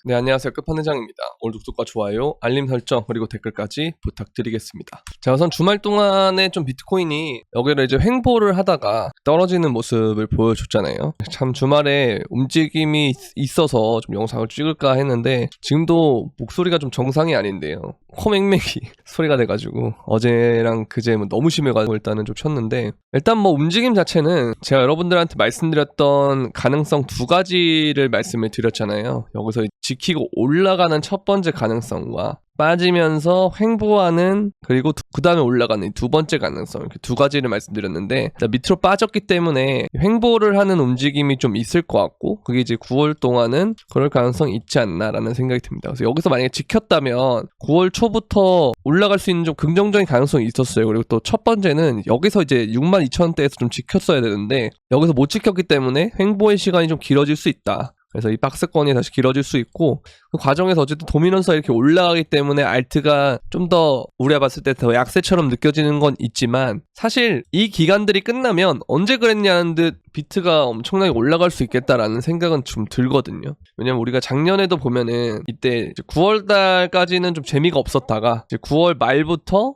네, 안녕하세요. 끝판왕장입니다. 오늘도 구독과 좋아요, 알림 설정, 그리고 댓글까지 부탁드리겠습니다. 자, 우선 주말 동안에 좀 비트코인이 여기를 이제 횡보를 하다가 떨어지는 모습을 보여줬잖아요. 참 주말에 움직임이 있어서 좀 영상을 찍을까 했는데 지금도 목소리가 좀 정상이 아닌데요. 코맹맹이 소리가 돼가지고 어제랑 그제 너무 심해가지고 일단은 좀 쳤는데, 일단 움직임 자체는 제가 여러분들한테 말씀드렸던 가능성 두 가지를 말씀을 드렸잖아요. 여기서 지키고 올라가는 첫 번째 가능성과 빠지면서 횡보하는, 그리고 그 다음에 올라가는 두 번째 가능성, 이렇게 두 가지를 말씀드렸는데, 밑으로 빠졌기 때문에 횡보를 하는 움직임이 좀 있을 것 같고, 그게 이제 9월 동안은 그럴 가능성이 있지 않나라는 생각이 듭니다. 그래서 여기서 만약에 지켰다면 9월 초부터 올라갈 수 있는 좀 긍정적인 가능성이 있었어요. 그리고 또 첫 번째는 여기서 이제 62,000원대에서 좀 지켰어야 되는데 여기서 못 지켰기 때문에 횡보의 시간이 좀 길어질 수 있다. 그래서 이 박스권이 다시 길어질 수 있고, 그 과정에서 어쨌든 도미넌스가 이렇게 올라가기 때문에 알트가 좀 더 우리가 봤을 때 더 약세처럼 느껴지는 건 있지만, 사실 이 기간들이 끝나면 언제 그랬냐는 듯 비트가 엄청나게 올라갈 수 있겠다라는 생각은 좀 들거든요. 왜냐면 우리가 작년에도 보면은 이때 9월 달까지는 좀 재미가 없었다가 이제 9월 말부터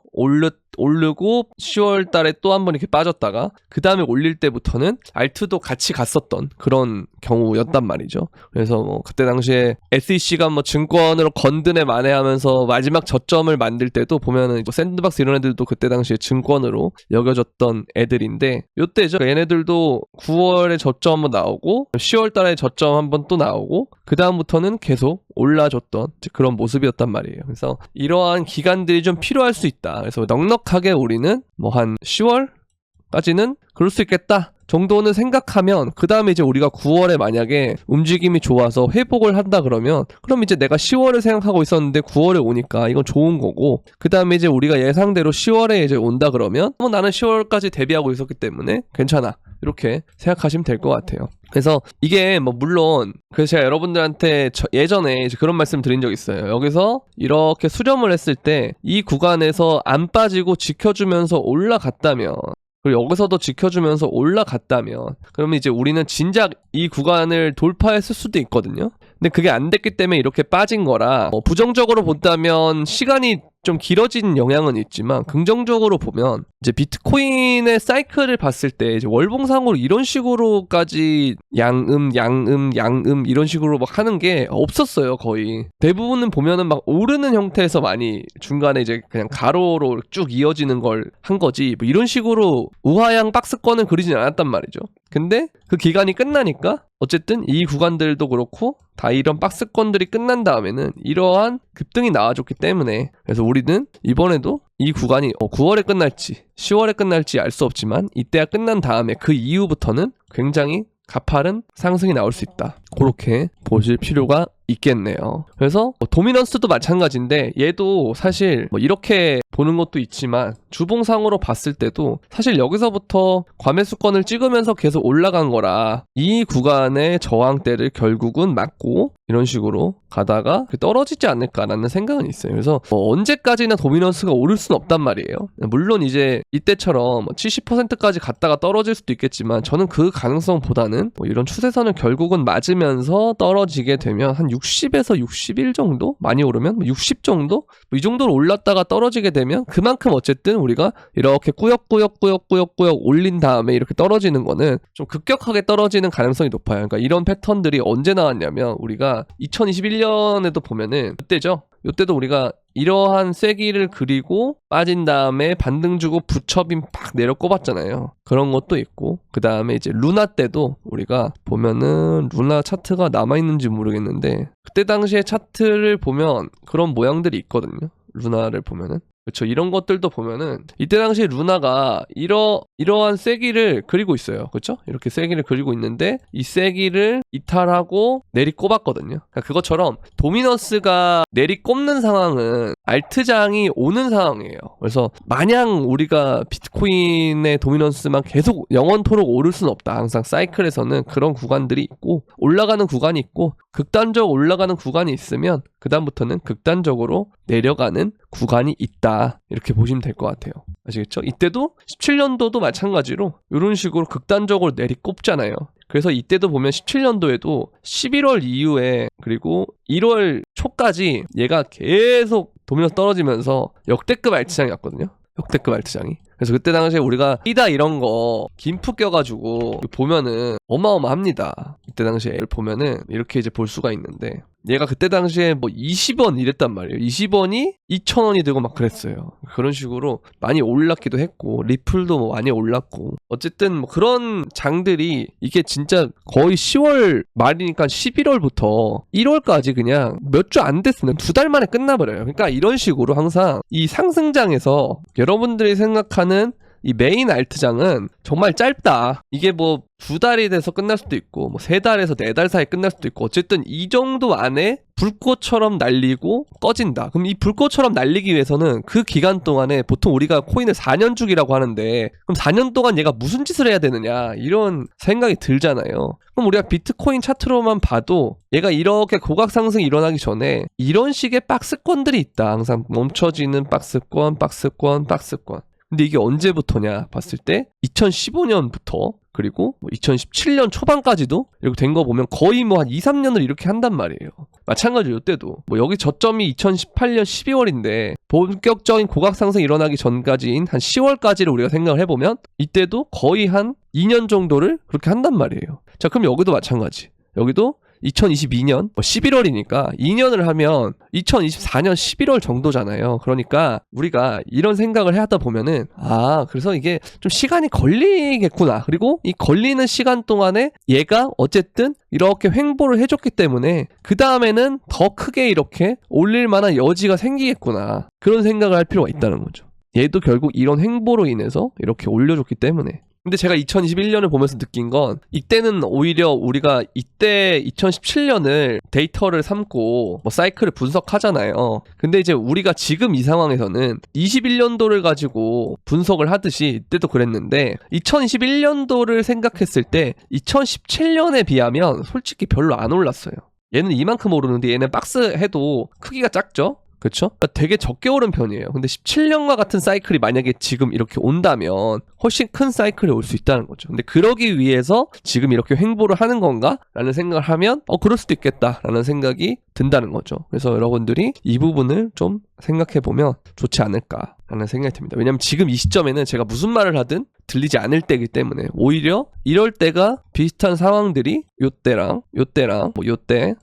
오르고 10월 달에 또 한 번 이렇게 빠졌다가 그 다음에 올릴 때부터는 알트도 같이 갔었던 그런 경우였단 말이죠. 그래서 그때 당시에 SEC가 증권으로 건드네 만회하면서 마지막 저점을 만들 때도 보면은 샌드박스 이런 애들도 그때 당시에 증권으로 여겨졌던 애들인데, 요때죠. 얘네들도 9월에 저점 한번 나오고 10월 달에 저점 한번 또 나오고 그 다음부터는 계속 올라줬던 그런 모습이었단 말이에요. 그래서 이러한 기간들이 좀 필요할 수 있다. 그래서 넉넉하게 우리는 한 10월까지는 그럴 수 있겠다 정도는 생각하면, 그 다음에 이제 우리가 9월에 만약에 움직임이 좋아서 회복을 한다 그러면, 그럼 이제 내가 10월을 생각하고 있었는데 9월에 오니까 이건 좋은 거고, 그 다음에 이제 우리가 예상대로 10월에 이제 온다 그러면 나는 10월까지 대비하고 있었기 때문에 괜찮아, 이렇게 생각하시면 될 것 같아요. 그래서 이게 물론 그래서 제가 여러분들한테 예전에 이제 그런 말씀 드린 적 있어요. 여기서 이렇게 수렴을 했을 때 이 구간에서 안 빠지고 지켜주면서 올라갔다면, 그리고 여기서도 지켜주면서 올라갔다면, 그러면 이제 우리는 진작 이 구간을 돌파했을 수도 있거든요. 근데 그게 안 됐기 때문에 이렇게 빠진 거라, 부정적으로 본다면 시간이 좀 길어진 영향은 있지만, 긍정적으로 보면 이제 비트코인의 사이클을 봤을 때 이제 월봉상으로 이런 식으로까지 양음 이런 식으로 하는 게 없었어요. 거의 대부분은 보면은 오르는 형태에서 많이 중간에 이제 그냥 가로로 쭉 이어지는 걸 한 거지, 이런 식으로 우하향 박스권을 그리진 않았단 말이죠. 근데 그 기간이 끝나니까 어쨌든 이 구간들도 그렇고 다 이런 박스권들이 끝난 다음에는 이러한 급등이 나와줬기 때문에, 그래서 우리는 이번에도 이 구간이 9월에 끝날지 10월에 끝날지 알 수 없지만 이때가 끝난 다음에 그 이후부터는 굉장히 가파른 상승이 나올 수 있다, 그렇게 보실 필요가 있겠네요. 그래서 도미넌스도 마찬가지인데, 얘도 사실 이렇게 보는 것도 있지만 주봉상으로 봤을 때도 사실 여기서부터 과매수권을 찍으면서 계속 올라간 거라 이 구간의 저항대를 결국은 맞고 이런 식으로 가다가 떨어지지 않을까라는 생각은 있어요. 그래서 언제까지나 도미넌스가 오를 수는 없단 말이에요. 물론 이제 이때처럼 70%까지 갔다가 떨어질 수도 있겠지만, 저는 그 가능성보다는 이런 추세선을 결국은 맞으면서 떨어지게 되면 한 60에서 61 정도? 많이 오르면 60 정도? 이 정도로 올랐다가 떨어지게 되면 그만큼 어쨌든 우리가 이렇게 꾸역꾸역 올린 다음에 이렇게 떨어지는 거는 좀 급격하게 떨어지는 가능성이 높아요. 그러니까 이런 패턴들이 언제 나왔냐면, 우리가 2021년에도 보면은 이때도 우리가 이러한 쐐기를 그리고 빠진 다음에 반등 주고 부처빔 팍 내려 꼽았잖아요. 그런 것도 있고, 그 다음에 이제 루나 때도 우리가 보면은 루나 차트가 남아있는지 모르겠는데 그때 당시에 차트를 보면 그런 모양들이 있거든요. 루나를 보면은, 그렇죠. 이런 것들도 보면은 이때 당시 루나가 이러한 쐐기를 그리고 있어요. 그렇죠? 이렇게 쐐기를 그리고 있는데 이 쐐기를 이탈하고 내리꼽았거든요. 그러니까 그것처럼 도미넌스가 내리꼽는 상황은 알트장이 오는 상황이에요. 그래서 마냥 우리가 비트코인의 도미넌스만 계속 영원토록 오를 수는 없다. 항상 사이클에서는 그런 구간들이 있고, 올라가는 구간이 있고, 극단적으로 올라가는 구간이 있으면 그 다음부터는 극단적으로 내려가는 구간이 있다, 이렇게 보시면 될 것 같아요. 아시겠죠? 이때도 17년도도 마찬가지로 이런 식으로 극단적으로 내리꼽잖아요. 그래서 이때도 보면 17년도에도 11월 이후에 그리고 1월 초까지 얘가 계속 도미노스 떨어지면서 역대급 알트장이었거든요. 역대급 알트장이. 그래서 그때 당시에 우리가 이다 이런 거 김프 껴가지고 보면은 어마어마합니다. 그때 당시에 보면은 이렇게 이제 볼 수가 있는데 얘가 그때 당시에 뭐 20원 이랬단 말이에요. 20원이 2,000원이 되고 막 그랬어요. 그런 식으로 많이 올랐기도 했고 리플도 뭐 많이 올랐고 어쨌든 뭐 그런 장들이 이게 진짜 거의 10월 말이니까 11월부터 1월까지 그냥 몇 주 안 됐으면 2달 만에 끝나버려요. 그러니까 이런 식으로 항상 이 상승장에서 여러분들이 생각하는 이 메인 알트장은 정말 짧다. 이게 뭐 2달이 돼서 끝날 수도 있고 뭐 3달에서 4달 사이에 끝날 수도 있고 어쨌든 이 정도 안에 불꽃처럼 날리고 꺼진다. 그럼 이 불꽃처럼 날리기 위해서는 그 기간 동안에 보통 우리가 코인을 4년 주기라고 하는데 그럼 4년 동안 얘가 무슨 짓을 해야 되느냐 이런 생각이 들잖아요. 그럼 우리가 비트코인 차트로만 봐도 얘가 이렇게 고각 상승이 일어나기 전에 이런 식의 박스권들이 있다. 항상 멈춰지는 박스권. 근데 이게 언제부터냐 봤을 때 2015년부터 그리고 2017년 초반까지도 이렇게 된 거 보면 거의 뭐 한 2, 3년을 이렇게 한단 말이에요. 마찬가지로 이때도 뭐 여기 저점이 2018년 12월인데 본격적인 고각 상승이 일어나기 전까지인 한 10월까지를 우리가 생각을 해보면 이때도 거의 한 2년 정도를 그렇게 한단 말이에요. 자, 그럼 여기도 마찬가지. 여기도 2022년 11월이니까 2년을 하면 2024년 11월 정도잖아요. 그러니까 우리가 이런 생각을 하다 보면은 그래서 이게 좀 시간이 걸리겠구나. 그리고 이 걸리는 시간 동안에 얘가 어쨌든 이렇게 횡보를 해줬기 때문에 그 다음에는 더 크게 이렇게 올릴 만한 여지가 생기겠구나. 그런 생각을 할 필요가 있다는 거죠. 얘도 결국 이런 횡보로 인해서 이렇게 올려줬기 때문에. 근데 제가 2021년을 보면서 느낀 건 이때는 오히려 우리가 이때 2017년을 데이터를 삼고 뭐 사이클을 분석하잖아요. 근데 이제 우리가 지금 이 상황에서는 21년도를 가지고 분석을 하듯이 이때도 그랬는데 2021년도를 생각했을 때 2017년에 비하면 솔직히 별로 안 올랐어요. 얘는 이만큼 오르는데 얘는 박스 해도 크기가 작죠? 그렇죠? 되게 적게 오른 편이에요. 근데 17년과 같은 사이클이 만약에 지금 이렇게 온다면 훨씬 큰 사이클이 올 수 있다는 거죠. 근데 그러기 위해서 지금 이렇게 횡보를 하는 건가? 라는 생각을 하면 그럴 수도 있겠다라는 생각이 든다는 거죠. 그래서 여러분들이 이 부분을 좀 생각해보면 좋지 않을까라는 생각이 듭니다. 왜냐면 지금 이 시점에는 제가 무슨 말을 하든 들리지 않을 때이기 때문에 오히려 이럴 때가 비슷한 상황들이 요때랑 뭐 요때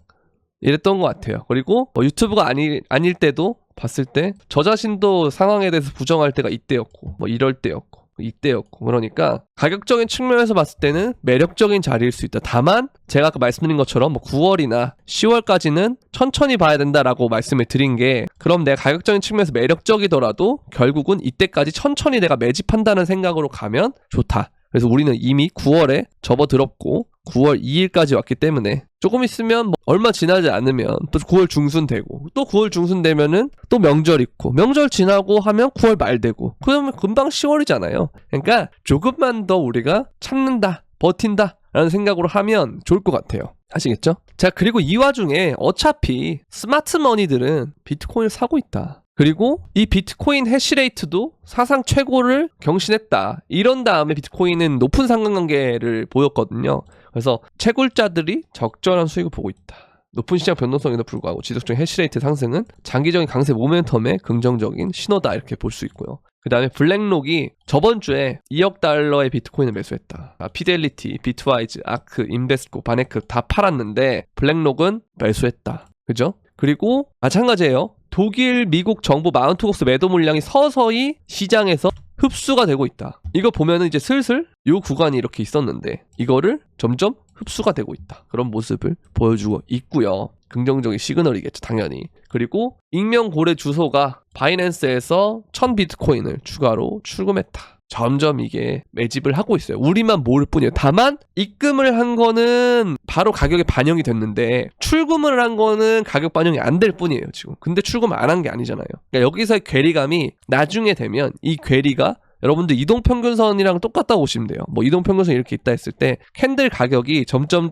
이랬던 것 같아요. 그리고 유튜브가 아닐 때도 봤을 때 저 자신도 상황에 대해서 부정할 때가 이때였고 뭐 이럴 때였고 이때였고 그러니까 가격적인 측면에서 봤을 때는 매력적인 자리일 수 있다. 다만 제가 아까 말씀드린 것처럼 뭐 9월이나 10월까지는 천천히 봐야 된다라고 말씀을 드린 게 그럼 내가 가격적인 측면에서 매력적이더라도 결국은 이때까지 천천히 내가 매집한다는 생각으로 가면 좋다. 그래서 우리는 이미 9월에 접어들었고 9월 2일까지 왔기 때문에 조금 있으면 뭐 얼마 지나지 않으면 또 9월 중순 되고 또 9월 중순 되면은 또 명절 있고 명절 지나고 하면 9월 말 되고 그러면 금방 10월이잖아요. 그러니까 조금만 더 우리가 참는다, 버틴다 라는 생각으로 하면 좋을 것 같아요. 아시겠죠? 자, 그리고 이 와중에 어차피 스마트 머니들은 비트코인을 사고 있다. 그리고 이 비트코인 해시레이트도 사상 최고를 경신했다. 이런 다음에 비트코인은 높은 상관관계를 보였거든요. 그래서 채굴자들이 적절한 수익을 보고 있다. 높은 시장 변동성에도 불구하고 지속적인 해시레이트 상승은 장기적인 강세 모멘텀의 긍정적인 신호다 이렇게 볼 수 있고요. 그 다음에 블랙록이 저번 주에 2억 달러의 비트코인을 매수했다. 피델리티, 비트와이즈, 아크, 인베스코, 바네크 다 팔았는데 블랙록은 매수했다. 그죠? 그리고 마찬가지예요. 독일, 미국 정부 마운트곡스 매도 물량이 서서히 시장에서 흡수가 되고 있다. 이거 보면은 이제 슬슬 이 구간이 이렇게 있었는데 이거를 점점 흡수가 되고 있다. 그런 모습을 보여주고 있고요. 긍정적인 시그널이겠죠, 당연히. 그리고 익명 고래 주소가 바이낸스에서 1000 비트코인을 추가로 출금했다. 점점 이게 매집을 하고 있어요. 우리만 모를 뿐이에요. 다만 입금을 한 거는 바로 가격에 반영이 됐는데 출금을 한 거는 가격 반영이 안 될 뿐이에요, 지금. 근데 출금 안 한 게 아니잖아요. 그러니까 여기서의 괴리감이 나중에 되면 이 괴리가 여러분들 이동평균선이랑 똑같다고 보시면 돼요. 뭐 이동평균선 이렇게 있다 했을 때 캔들 가격이 점점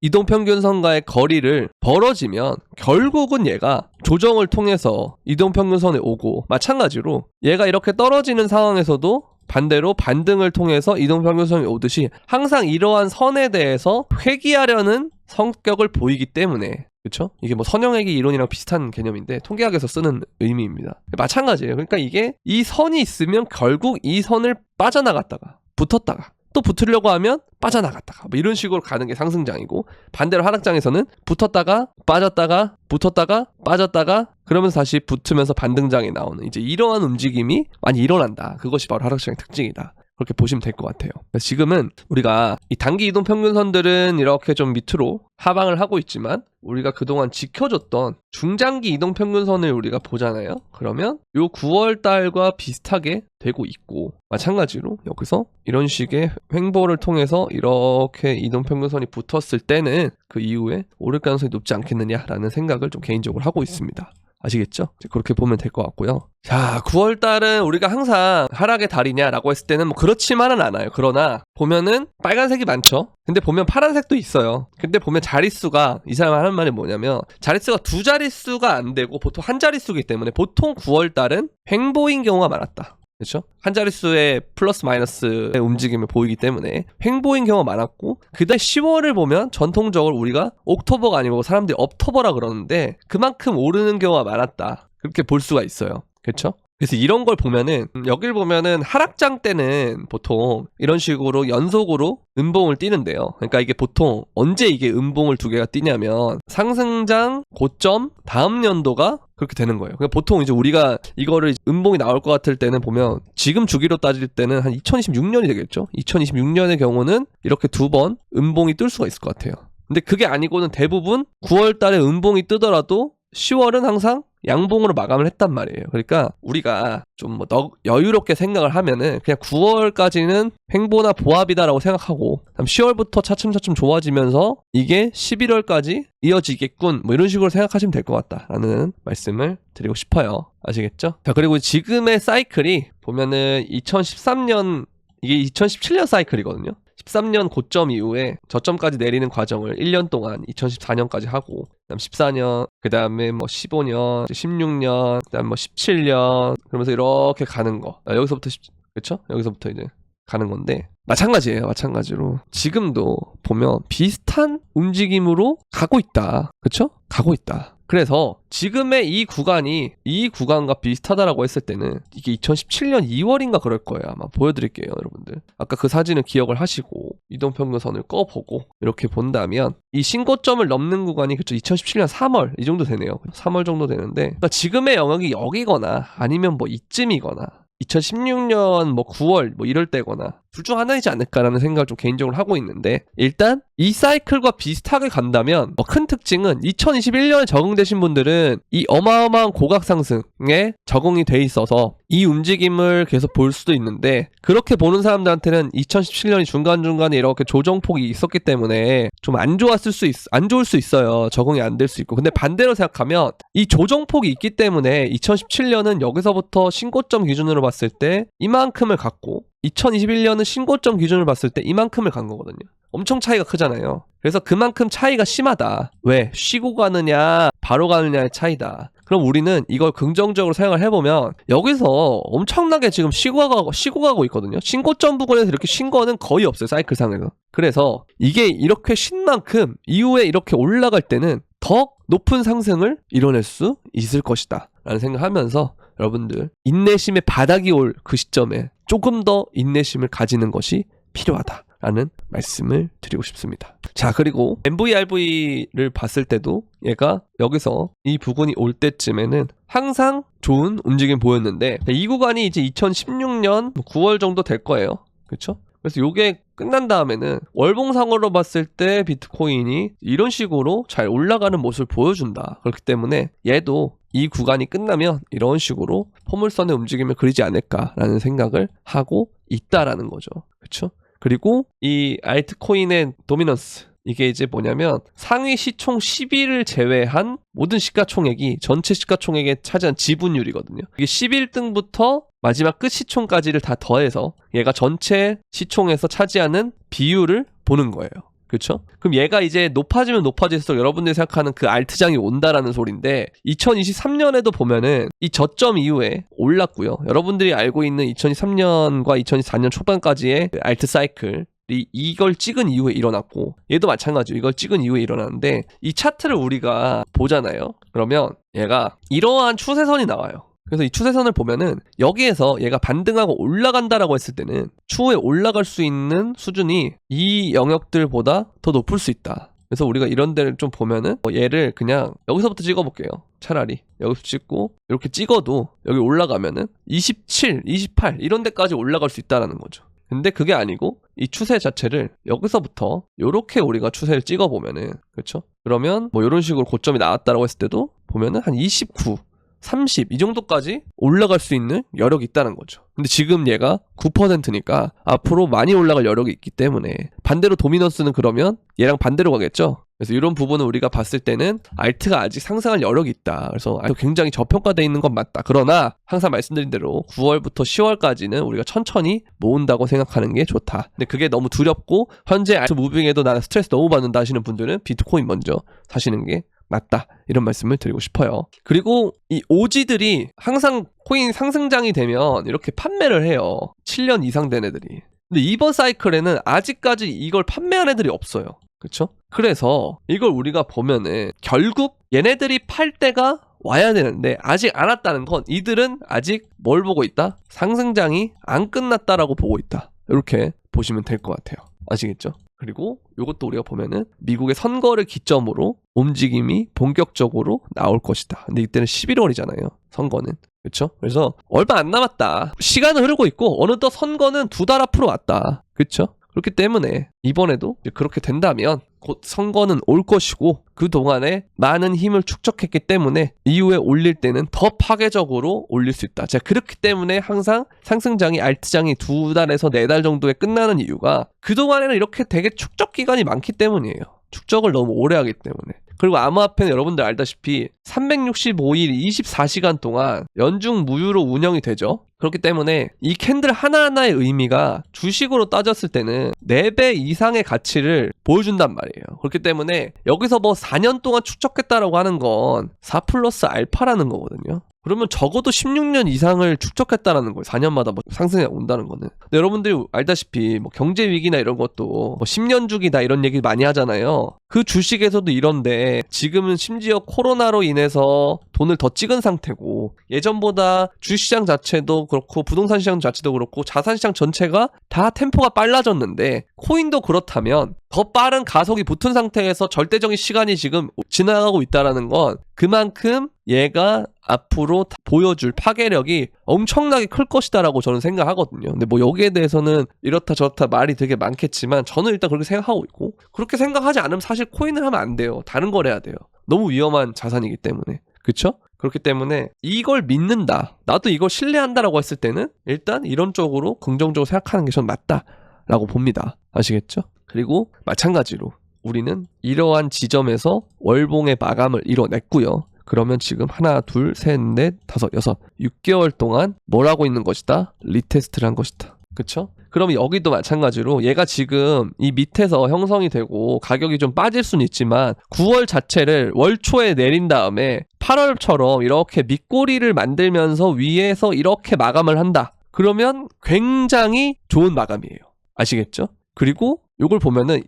이동평균선과의 거리를 벌어지면 결국은 얘가 조정을 통해서 이동평균선에 오고 마찬가지로 얘가 이렇게 떨어지는 상황에서도 반대로 반등을 통해서 이동평균선이 오듯이 항상 이러한 선에 대해서 회귀하려는 성격을 보이기 때문에, 그렇죠? 이게 뭐 선형회귀 이론이랑 비슷한 개념인데 통계학에서 쓰는 의미입니다. 마찬가지예요. 그러니까 이게 이 선이 있으면 결국 이 선을 빠져나갔다가 붙었다가 또 붙으려고 하면 빠져나갔다가 뭐 이런 식으로 가는 게 상승장이고, 반대로 하락장에서는 붙었다가 빠졌다가 붙었다가 빠졌다가 그러면서 다시 붙으면서 반등장이 나오는 이제 이러한 움직임이 많이 일어난다. 그것이 바로 하락장의 특징이다. 그렇게 보시면 될 것 같아요. 지금은 우리가 이 단기 이동 평균선들은 이렇게 좀 밑으로 하방을 하고 있지만 우리가 그동안 지켜줬던 중장기 이동 평균선을 우리가 보잖아요. 그러면 요 9월 달과 비슷하게 되고 있고, 마찬가지로 여기서 이런 식의 횡보를 통해서 이렇게 이동 평균선이 붙었을 때는 그 이후에 오를 가능성이 높지 않겠느냐라는 생각을 좀 개인적으로 하고 있습니다. 아시겠죠? 그렇게 보면 될 것 같고요. 자, 9월 달은 우리가 항상 하락의 달이냐라고 했을 때는 뭐 그렇지만은 않아요. 그러나 보면은 빨간색이 많죠. 근데 보면 파란색도 있어요. 근데 보면 자릿수가, 이 사람 하는 말이 뭐냐면 자릿수가 두 자릿수가 안 되고 보통 한 자릿수이기 때문에 보통 9월 달은 횡보인 경우가 많았다. 그렇죠? 한 자릿수의 플러스 마이너스의 움직임을 보이기 때문에 횡보인 경우가 많았고, 그 다음 10월을 보면 전통적으로 우리가 옥토버가 아니고 사람들이 업토버라 그러는데 그만큼 오르는 경우가 많았다. 그렇게 볼 수가 있어요. 그렇죠? 그래서 이런 걸 보면은, 여길 보면은 하락장 때는 보통 이런 식으로 연속으로 음봉을 띄는데요. 그러니까 이게 보통 언제 이게 음봉을 두 개가 띄냐면 상승장 고점 다음 연도가 그렇게 되는 거예요. 그러니까 보통 이제 우리가 이거를 음봉이 나올 것 같을 때는 보면 지금 주기로 따질 때는 한 2026년이 되겠죠. 2026년의 경우는 이렇게 두 번 음봉이 뜰 수가 있을 것 같아요. 근데 그게 아니고는 대부분 9월 달에 음봉이 뜨더라도 10월은 항상 양봉으로 마감을 했단 말이에요. 그러니까 우리가 좀 뭐 여유롭게 생각을 하면은 그냥 9월까지는 횡보나 보합이다라고 생각하고, 그다음 10월부터 차츰차츰 좋아지면서 이게 11월까지 이어지겠군, 뭐 이런 식으로 생각하시면 될 것 같다라는 말씀을 드리고 싶어요. 아시겠죠? 자, 그리고 지금의 사이클이 보면은 2013년, 이게 2017년 사이클이거든요. 13년 고점 이후에 저점까지 내리는 과정을 1년 동안 2014년까지 하고, 그다음 14년, 그다음에 뭐 15년, 16년, 그다음 뭐 17년, 그러면서 이렇게 가는 거. 여기서부터 그렇죠? 여기서부터 이제 가는 건데 마찬가지예요. 마찬가지로 지금도 보면 비슷한 움직임으로 가고 있다. 그렇죠? 가고 있다. 그래서 지금의 이 구간과 비슷하다라고 했을 때는 이게 2017년 2월인가 그럴 거예요. 아마 보여드릴게요, 여러분들. 아까 그 사진을 기억을 하시고 이동평균선을 꺼보고 이렇게 본다면 이 신고점을 넘는 구간이, 그렇죠, 2017년 3월 이 정도 되네요. 3월 정도 되는데, 그러니까 지금의 영역이 여기거나 아니면 뭐 이쯤이거나 2016년 뭐 9월 뭐 이럴 때거나 둘 중 하나이지 않을까라는 생각을 좀 개인적으로 하고 있는데, 일단 이 사이클과 비슷하게 간다면 큰 특징은 2021년에 적응되신 분들은 이 어마어마한 고각 상승에 적응이 돼 있어서 이 움직임을 계속 볼 수도 있는데, 그렇게 보는 사람들한테는 2017년이 중간중간에 이렇게 조정폭이 있었기 때문에 좀 안 좋을 수 있어요. 적응이 안 될 수 있고. 근데 반대로 생각하면 이 조정폭이 있기 때문에 2017년은 여기서부터 신고점 기준으로 봤을 때 이만큼을 갔고, 2021년은 신고점 기준을 봤을 때 이만큼을 간 거거든요. 엄청 차이가 크잖아요. 그래서 그만큼 차이가 심하다. 왜? 쉬고 가느냐 바로 가느냐의 차이다. 그럼 우리는 이걸 긍정적으로 생각을 해보면 여기서 엄청나게 지금 쉬고 가고 있거든요. 신고점 부근에서 이렇게 쉰 거는 거의 없어요, 사이클상에서. 그래서 이게 이렇게 쉰 만큼 이후에 이렇게 올라갈 때는 더 높은 상승을 이뤄낼 수 있을 것이다 라는 생각을 하면서, 여러분들 인내심의 바닥이 올 그 시점에 조금 더 인내심을 가지는 것이 필요하다라는 말씀을 드리고 싶습니다. 자, 그리고 MVRV를 봤을 때도 얘가 여기서 이 부분이 올 때쯤에는 항상 좋은 움직임 보였는데, 이 구간이 이제 2016년 9월 정도 될 거예요. 그렇죠? 그래서 요게 끝난 다음에는 월봉상으로 봤을 때 비트코인이 이런 식으로 잘 올라가는 모습을 보여준다. 그렇기 때문에 얘도 이 구간이 끝나면 이런 식으로 포물선의 움직임을 그리지 않을까라는 생각을 하고 있다라는 거죠. 그렇죠? 그리고 이 알트코인의 도미넌스, 이게 이제 뭐냐면 상위 시총 10위를 제외한 모든 시가총액이 전체 시가총액에 차지한 지분율이거든요. 이게 11등부터 마지막 끝 시총까지를 다 더해서 얘가 전체 시총에서 차지하는 비율을 보는 거예요. 그쵸? 그럼 얘가 이제 높아지면 높아질수록 여러분들이 생각하는 그 알트장이 온다라는 소린데 2023년에도 보면은 이 저점 이후에 올랐고요. 여러분들이 알고 있는 2023년과 2024년 초반까지의 그 알트 사이클 이걸 찍은 이후에 일어났고 얘도 마찬가지로 이걸 찍은 이후에 일어났는데 이 차트를 우리가 보잖아요. 그러면 얘가 이러한 추세선이 나와요. 그래서 이 추세선을 보면은 여기에서 얘가 반등하고 올라간다라고 했을 때는 추후에 올라갈 수 있는 수준이 이 영역들보다 더 높을 수 있다. 그래서 우리가 이런 데를 좀 보면은 얘를 그냥 여기서부터 찍어볼게요. 차라리 여기서 찍고 이렇게 찍어도 여기 올라가면은 27, 28 이런 데까지 올라갈 수 있다라는 거죠. 근데 그게 아니고 이 추세 자체를 여기서부터 요렇게 우리가 추세를 찍어보면은 그렇죠? 그러면 뭐 이런 식으로 고점이 나왔다라고 했을 때도 보면은 한 29, 30 이 정도까지 올라갈 수 있는 여력이 있다는 거죠. 근데 지금 얘가 9%니까 앞으로 많이 올라갈 여력이 있기 때문에 반대로 도미넌스는 그러면 얘랑 반대로 가겠죠. 그래서 이런 부분을 우리가 봤을 때는 알트가 아직 상승할 여력이 있다. 그래서 굉장히 저평가되어 있는 건 맞다. 그러나 항상 말씀드린 대로 9월부터 10월까지는 우리가 천천히 모은다고 생각하는 게 좋다. 근데 그게 너무 두렵고 현재 알트 무빙에도 나는 스트레스 너무 받는다 하시는 분들은 비트코인 먼저 사시는 게 맞다. 이런 말씀을 드리고 싶어요. 그리고 이 오지들이 항상 코인 상승장이 되면 이렇게 판매를 해요. 7년 이상 된 애들이. 근데 이번 사이클에는 아직까지 이걸 판매한 애들이 없어요. 그렇죠? 그래서 이걸 우리가 보면은 결국 얘네들이 팔 때가 와야 되는데 아직 안 왔다는 건 이들은 아직 뭘 보고 있다? 상승장이 안 끝났다라고 보고 있다. 이렇게 보시면 될 것 같아요. 아시겠죠? 그리고 이것도 우리가 보면은 미국의 선거를 기점으로 움직임이 본격적으로 나올 것이다. 근데 이때는 11월이잖아요. 선거는. 그렇죠? 그래서 얼마 안 남았다. 시간은 흐르고 있고 어느덧 선거는 2달 앞으로 왔다. 그렇죠? 그렇기 때문에 이번에도 그렇게 된다면 곧 선거는 올 것이고 그동안에 많은 힘을 축적했기 때문에 이후에 올릴 때는 더 파괴적으로 올릴 수 있다. 제가 그렇기 때문에 항상 상승장이 알트장이 2달에서 4달 정도에 끝나는 이유가 그동안에는 이렇게 되게 축적 기간이 많기 때문이에요. 축적을 너무 오래 하기 때문에. 그리고 암호화폐는 여러분들 알다시피 365일 24시간 동안 연중 무휴로 운영이 되죠. 그렇기 때문에 이 캔들 하나하나의 의미가 주식으로 따졌을 때는 4배 이상의 가치를 보여준단 말이에요. 그렇기 때문에 여기서 뭐 4년 동안 축적했다라고 하는 건 4 플러스 알파라는 거거든요. 그러면 적어도 16년 이상을 축적했다라는 거예요. 4년마다 뭐 상승이 온다는 거는. 근데 여러분들이 알다시피 뭐 경제 위기나 이런 것도 뭐 10년 주기다 이런 얘기 많이 하잖아요. 그 주식에서도 이런데 지금은 심지어 코로나로 인해서 돈을 더 찍은 상태고 예전보다 주식시장 자체도 그렇고 부동산 시장 자체도 그렇고 자산시장 전체가 다 템포가 빨라졌는데 코인도 그렇다면 더 빠른 가속이 붙은 상태에서 절대적인 시간이 지금 지나가고 있다는 건 그만큼 얘가 앞으로 보여줄 파괴력이 엄청나게 클 것이다라고 저는 생각하거든요. 근데 뭐 여기에 대해서는 이렇다 저렇다 말이 되게 많겠지만 저는 일단 그렇게 생각하고 있고 그렇게 생각하지 않으면 사실 코인을 하면 안 돼요. 다른 걸 해야 돼요. 너무 위험한 자산이기 때문에. 그쵸? 그렇기 때문에 이걸 믿는다. 나도 이걸 신뢰한다라고 했을 때는 일단 이런 쪽으로 긍정적으로 생각하는 게 전 맞다라고 봅니다. 아시겠죠? 그리고 마찬가지로 우리는 이러한 지점에서 월봉의 마감을 이뤄냈고요. 그러면 지금 하나, 둘, 셋, 넷, 다섯, 여섯, 6개월 동안 뭘 하고 있는 것이다? 리테스트를 한 것이다. 그쵸? 그럼 여기도 마찬가지로 얘가 지금 이 밑에서 형성이 되고 가격이 좀 빠질 수는 있지만 9월 자체를 월 초에 내린 다음에 8월처럼 이렇게 밑꼬리를 만들면서 위에서 이렇게 마감을 한다. 그러면 굉장히 좋은 마감이에요. 아시겠죠? 그리고 요걸 보면은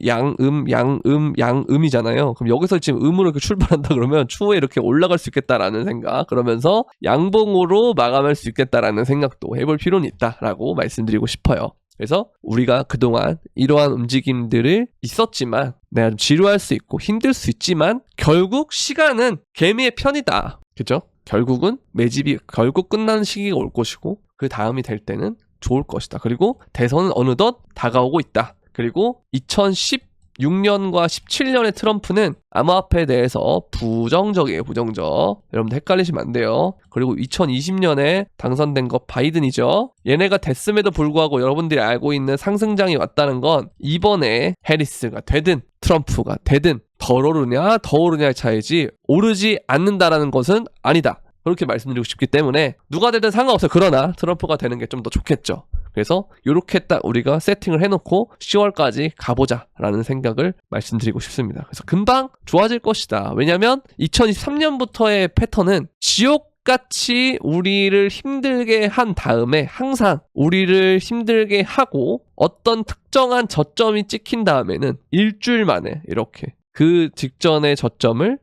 양음이잖아요. 그럼 여기서 지금 음으로 이렇게 출발한다 그러면 추후에 이렇게 올라갈 수 있겠다라는 생각, 그러면서 양봉으로 마감할 수 있겠다라는 생각도 해볼 필요는 있다라고 말씀드리고 싶어요. 그래서 우리가 그동안 이러한 움직임들을 있었지만 내가 좀 지루할 수 있고 힘들 수 있지만 결국 시간은 개미의 편이다. 그죠? 결국은 매집이 결국 끝나는 시기가 올 것이고 그 다음이 될 때는 좋을 것이다. 그리고 대선은 어느덧 다가오고 있다. 그리고 2016년과 17년의 트럼프는 암호화폐에 대해서 부정적이에요. 부정적. 여러분들 헷갈리시면 안 돼요. 그리고 2020년에 당선된 거 바이든이죠. 얘네가 됐음에도 불구하고 여러분들이 알고 있는 상승장이 왔다는 건 이번에 해리스가 되든 트럼프가 되든 덜 오르냐 더 오르냐의 차이지 오르지 않는다라는 것은 아니다. 그렇게 말씀드리고 싶기 때문에 누가 되든 상관없어요. 그러나 트럼프가 되는 게 좀 더 좋겠죠. 그래서 이렇게 딱 우리가 세팅을 해놓고 10월까지 가보자라는 생각을 말씀드리고 싶습니다. 그래서 금방 좋아질 것이다. 왜냐면 2023년부터의 패턴은 지옥같이 우리를 힘들게 한 다음에 항상 우리를 힘들게 하고 어떤 특정한 저점이 찍힌 다음에는 일주일 만에 이렇게 그 직전의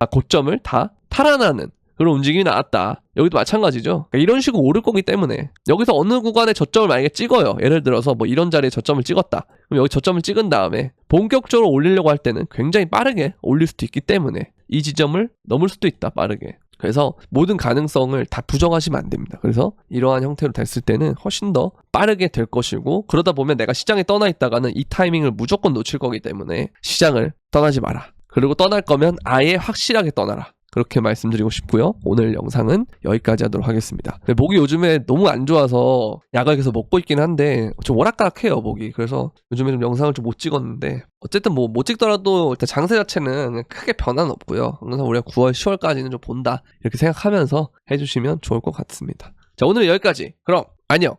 고점을 다 탈환하는 그런 움직임이 나왔다. 여기도 마찬가지죠. 그러니까 이런 식으로 오를 거기 때문에 여기서 어느 구간에 저점을 만약에 찍어요. 예를 들어서 뭐 이런 자리에 저점을 찍었다. 그럼 여기 저점을 찍은 다음에 본격적으로 올리려고 할 때는 굉장히 빠르게 올릴 수도 있기 때문에 이 지점을 넘을 수도 있다. 빠르게. 그래서 모든 가능성을 다 부정하시면 안 됩니다. 그래서 이러한 형태로 됐을 때는 훨씬 더 빠르게 될 것이고 그러다 보면 내가 시장에 떠나 있다가는 이 타이밍을 무조건 놓칠 거기 때문에 시장을 떠나지 마라. 그리고 떠날 거면 아예 확실하게 떠나라. 그렇게 말씀드리고 싶고요. 오늘 영상은 여기까지 하도록 하겠습니다. 목이 요즘에 너무 안 좋아서 약을 계속 먹고 있긴 한데 좀 오락가락해요, 목이. 그래서 요즘에 좀 영상을 좀 못 찍었는데 어쨌든 뭐 못 찍더라도 일단 장세 자체는 크게 변화는 없고요. 그래서 우리가 9월, 10월까지는 좀 본다 이렇게 생각하면서 해주시면 좋을 것 같습니다. 자, 오늘은 여기까지. 그럼 안녕.